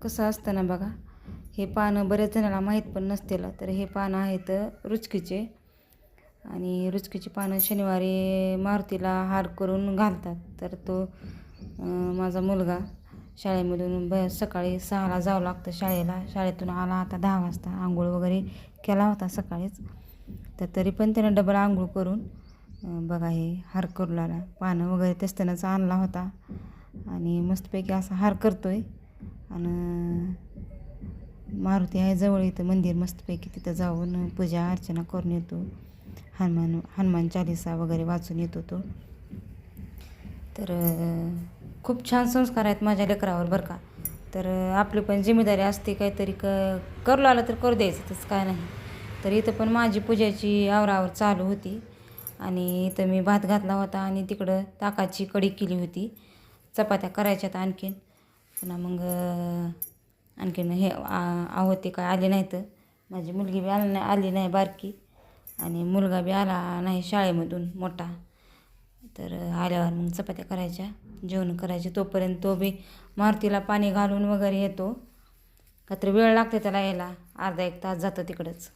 कसं असतं ना बघा, हे पानं बऱ्याच जणांना माहीत पण नसतील. तर हे पानं आहेत रुचकीचे, आणि रुचकीची पानं शनिवारी मारुतीला हार करून घालतात. तर तो माझा मुलगा शाळेमधून सकाळी 6ला जावं लागतं शाळेला. शाळेतून आला आता 10 वाजता. आंघोळ वगैरे केला होता सकाळीच. तर तरी पण त्यानं डबल आंघोळ करून बघा हे हार करू लागला. पानं वगैरे तेच आणला होता आणि मस्तपैकी असा हार करतो आहे. आणि मारुती आहे जवळ इथं मंदिर, मस्तपैकी तिथं जाऊन पूजा अर्चना करून येतो. हनुमान चालीसा वगैरे वाचून येतो तो. तर खूप छान संस्कार आहेत माझ्या लेकरावर बरं का. तर आपली पण जिम्मेदारी असते काहीतरी करू लागलं तर करू द्यायचं, तसं काय नाही. तर इथं पण माझी पूजाची आवरावर चालू होती. आणि इथं मी भात घातला होता आणि तिकडं ताकाची कढी केली होती. चपात्या करायच्यात आणखीन. पुन्हा मग आणखीन हे आहोते काय आले नाहीत. माझी मुलगी बी आली नाही बारकी, आणि मुलगा बी आला नाही शाळेमधून मोठा. तर आल्यावर मग चपात्या करायच्या, जेवण करायचे. तोपर्यंत तो बी मारुतीला पाणी घालून वगैरे येतो. का तर वेळ लागते त्याला यायला, अर्धा एक तास जातं तिकडंच.